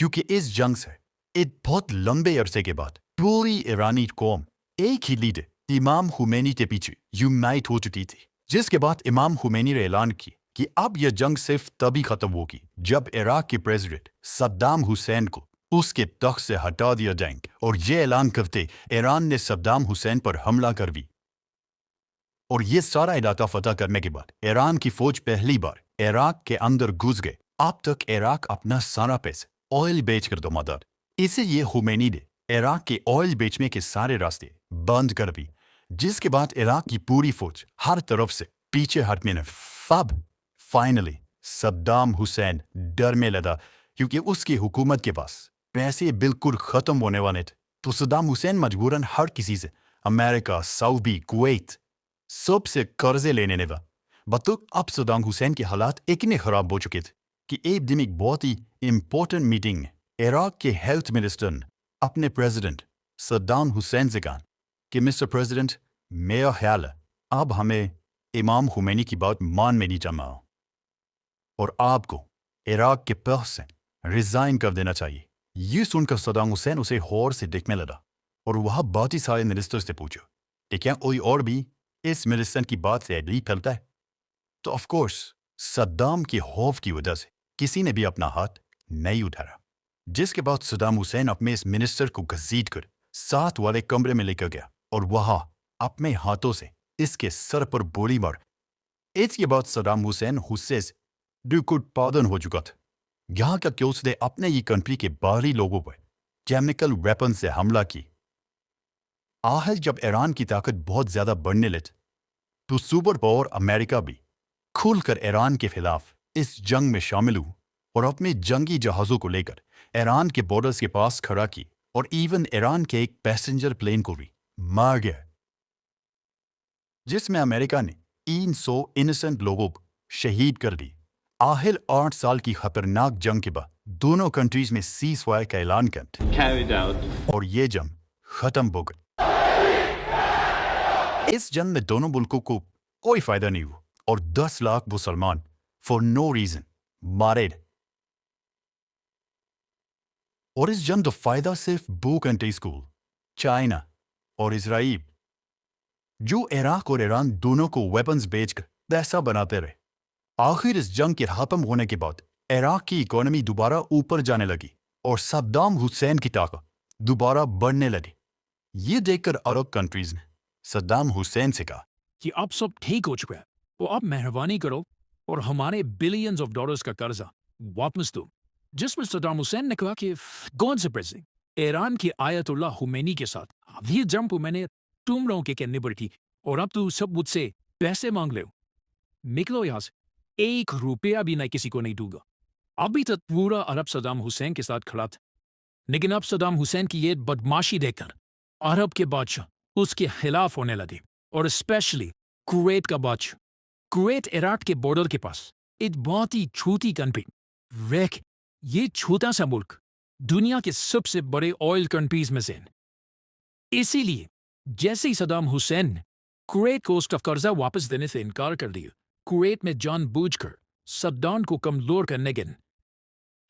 کیونکہ اس جنگ سے ایک بہت لمبے عرصے کے بعد پوری ایرانی قوم ایک ہی لیڈر امام خمینی کے پیچھے یونائٹ ہو چکی تھی، جس کے بعد امام خمینی نے اعلان کیا کہ اب یہ جنگ صرف تبھی ختم ہوگی جب عراق کے پریزیڈنٹ صدام حسین کو اس کے تخت سے ہٹا دیا جائے گا، اور یہ اعلان کرتے ایران نے صدام حسین پر حملہ کر دی، اور یہ سارا علاقہ فتح کرنے کے بعد ایران کی فوج پہلی بار عراق کے اندر گھس گئے۔ اب تک عراق اپنا سارا پیسہ آئل بیچ کر دمادار، اسے یہ خمینی نے عراق کے آئل بیچنے کے سارے راستے بند کر دی، جس کے بعد عراق کی پوری فوج ہر طرف سے پیچھے ہٹنے نے فائنلی صدام حسین ڈر میں لگا، کیونکہ اس کی حکومت کے پاس پیسے بالکل ختم ہونے والے تھے، تو صدام حسین مجبوراً ہر کسی سے امریکہ، سعودی، کویت سب سے قرضے لینے لگا۔ اب صدام حسین کے حالات اتنے خراب ہو چکے تھے کہ ایک دن ایک بہت ہی امپورٹنٹ میٹنگ میں عراق کے ہیلتھ منسٹر نے اپنے پریزیڈنٹ صدام حسین سے کہا کہ مسٹر پریزیڈنٹ، میرا خیال ہے اب ہمیں امام خمینی کی بات مان میں نہیں جانا، اور آپ کو عراق کے پاس سے ریزائن کر دینا چاہیے۔ یہ سن کر صدام حسین اسے غور سے دیکھنے لگا، اور وہاں باقی سارے منسٹر سے پوچھا کہ کیا کوئی اور بھی اس منسٹر کی بات سے ایگری کرتا ہے؟ تو آف کورس صدام کے خوف کی وجہ سے کسی نے بھی اپنا ہاتھ نہیں اٹھایا، جس کے بعد صدام حسین اپنے اس منسٹر کو گھسیٹ کر ساتھ والے کمرے میں لے کر گیا، اور وہاں اپنے ہاتھوں سے اس کے سر پر گولی مار۔ اس کے بعد صدام حسین غصے سے بالکل پاگل ہو چکا تھا، یہاں تک کہ اس نے اپنے ہی کنٹری کے باہری لوگوں پر کیمیکل ویپن سے حملہ کی۔ آخر جب ایران کی طاقت بہت زیادہ بڑھنے لگی تو سپر پاور امریکہ بھی کھل کر ایران کے خلاف اس جنگ میں شامل ہو، اور اپنے جنگی جہازوں کو لے کر ایران کے بارڈرز کے پاس کھڑا کی، اور ایون ایران کے ایک پیسنجر پلین کو بھی مار گیا، جس میں امریکہ نے 300 انسنٹ لوگوں کو شہید کر دی۔ آخر 8 سال کی خطرناک جنگ کے بعد دونوں کنٹریز میں سیز فائر کا اعلان کیا، اور یہ جنگ ختم ہو گئی۔ اس جنگ میں دونوں ملکوں کو کوئی فائدہ نہیں ہوا، اور 10 لاکھ مسلمان فار نو ریزن مارے گئے، اور اس جنگ کا فائدہ صرف 2 کنٹریز کو، چائنا اور اسرائیل، جو عراق اور ایران دونوں کو ویپنز بیچ کر پیسہ بناتے رہے۔ آخر اس جنگ کے ختم ہونے کے بعد عراق کی اکانومی دوبارہ اوپر جانے لگی، اور صدام حسین کی طاقت دوبارہ بڑھنے لگی۔ یہ دیکھ کر عرب کنٹریز نے صدام حسین سے کہا کہ اب سب ٹھیک ہو چکا ہے، تو اب مہربانی کرو اور ہمارے بلینز آف ڈالرز کا قرضہ واپس دو، جس میں صدام حسین نے کہا کہ کون سے پیسے؟ ایران کی آیت اللہ خمینی کے ساتھ اب یہ جنگ میں نے تم لوگوں کے کہنے پر کی، اور اب تو سب مجھ سے پیسے مانگ لے ہو، نکلو یہاں سے، 1 روپیہ بھی نہ کسی کو نہیں دوں گا۔ ابھی تک پورا عرب صدام حسین کے ساتھ کھڑا تھا، لیکن اب صدام حسین کی یہ بدماشی دیکھ کر عرب کے بادشاہ اس کے خلاف ہونے لگے، اور اسپیشلی کویت کا بادشاہ۔ کویت عراق کے بارڈر کے پاس ایک بہت ہی چھوٹی کنٹری، یہ چھوٹا سا ملک دنیا کے سب سے بڑے آئل کنٹریز میں سے، اسی لیے جیسے ہی صدام حسین نے کویت کو اس کا قرضہ واپس دینے سے انکار کر دیا، کویت میں جان بوجھ کر صدام کو کمزور کرنے کے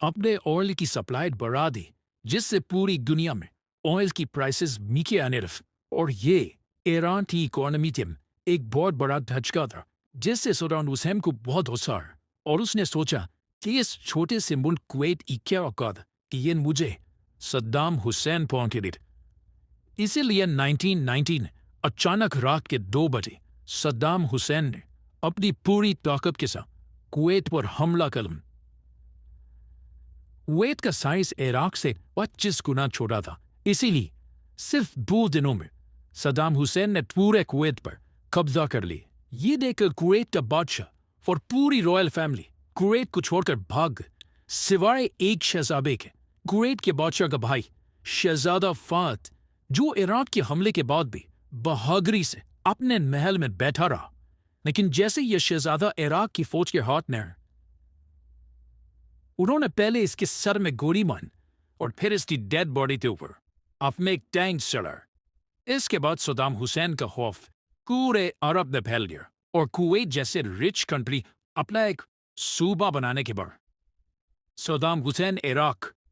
اپنے آئل کی سپلائی بڑھا دی، جس سے پوری دنیا میں آئل کی پرائسز نیچے آنے لگے، اور یہ ایران کی اکانومی کے ایک بہت بڑا دھچکا تھا، جس سے صدام حسین کو بہت غصہ آیا، اور اس نے سوچا کہ اس چھوٹے سے ملک کویت کی کیا اوقات کہ یہ مجھے صدام حسین پہنچے دے۔ اسی لیے 1919 اچانک رات کے 2 بجے صدام حسین نے اپنی پوری طاقت کے ساتھ کویت پر حملہ کر دیا۔ کویت کا سائز عراق سے 25 گنا چھوٹا تھا، اسی لیے صرف 2 دنوں میں صدام حسین نے پورے کویت پر قبضہ کر لی۔ یہ دیکھ کر کویت کا بادشاہ اور پوری رائل فیملی کویت کو چھوڑ کر بھاگ گئے، سوائے ایک شہزادے کے، کویت کے بادشاہ کا بھائی شہزادہ فہد، جو عراق کے حملے کے بعد بھی بہادری سے اپنے محل میں بیٹھا رہا، لیکن جیسے یہ شہزادہ عراق کی فوج کے ہاتھ میں آیا، انہوں نے پہلے اس کے سر میں گولی ماری، اور پھر اس کی ڈیڈ باڈی کے اوپر اپنے ایک ٹینک چلا۔ اس کے بعد صدام حسین کا خوف پورے عرب میں پھیل گیا، اور کویت جیسے رچ کنٹری اپنا ایک صوبہ بنانے کے بعد Saddam Hussein Iraq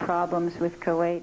problems with Kuwait.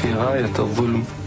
في غاية الظلم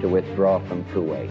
to withdraw from Kuwait.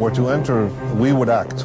were to enter, we would act.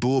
2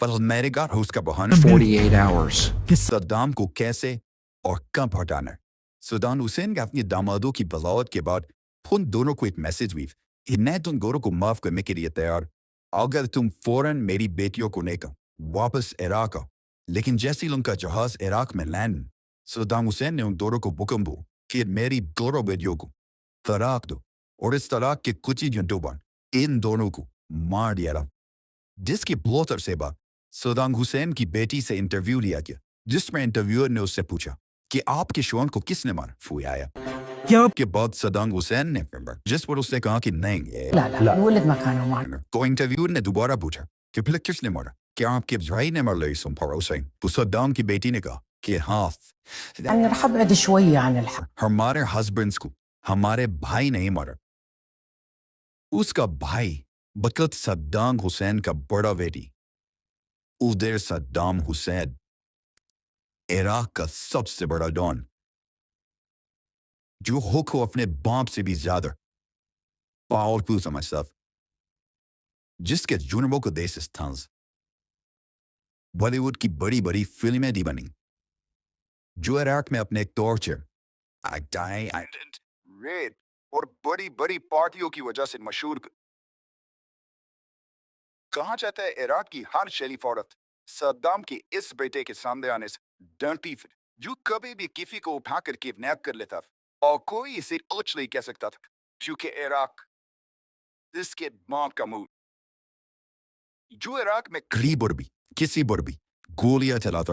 فالمیریکا روس کا بہانا 48 hours. کہ صدام کو کیسے اور کب ہٹانا ہے۔ صدام حسین کے اپنی دامادوں کی بغاوت کے بعد ان دونوں کو ایک میسج ہوئی کہ میں تم دونوں کو معاف کرنے کے لیے تیار، اگر تم فوراً میری بیٹیوں کو لے کر واپس عراق آؤ۔ لیکن جیسے ان کا جہاز عراق میں لینڈ، صدام حسین نے ان دونوں کو حکم دیا کہ میری دونوں بیٹیوں کو طلاق دو، اور اس طلاق کے کچھ ہی گھنٹوں بعد ان دونوں کو مار دیا گیا۔ جس کے بہت عرصے بعد صدام حسین کی بیٹی سے انٹرویو لیا گیا، جس میں انٹرویور نے اس سے پوچھا کہ آپ کے شوہر کو کس نے مارا؟ فوئی آیا کیا آپ کے بعد صدام حسین نے جس پر اس نے کہا کہ نہیں لا الولد ما كانوا معنا. کو انٹرویور نے دوبارہ پوچھا کہ پھر کس نے مارا؟ کیا آپ کے بھائی نے مار لی سمپر حسین؟ تو صدام کی بیٹی نے کہا کہ ہاں، يعني رح ابعد شوية عن الحق. ہمارے ہسبینڈس کو ہمارے بھائی نہیں مارا۔ اس کا بھائی بقت صدام حسین کا بڑا بیٹی ادھر صدام حسین عراق کا سب سے بڑا ڈان، جو کو اپنے باپ سے بھی زیادہ پاورفل سمجھتا، جس کے جنبوں کو دیس استانز بالی ووڈ کی بڑی بڑی فلمیں دی بنی، جو عراق میں اپنے ٹارچر، ریپ اور بڑی بڑی پارٹیوں کی وجہ سے مشہور۔ کہا جاتا ہے عراق کی ہر شریف عورت صدام کے اس بیٹے کے سامنے آنے سے ڈرتی تھی، جو کبھی بھی کسی کو اٹھا کر کڈنیپ کر لیتا اور کوئی اسے کچھ نہیں کہہ سکتا تھا، کیونکہ عراق اس کے باپ کا منہ، جو عراق میں قریب اور بھی کسی پر بھی گولیاں چلاتا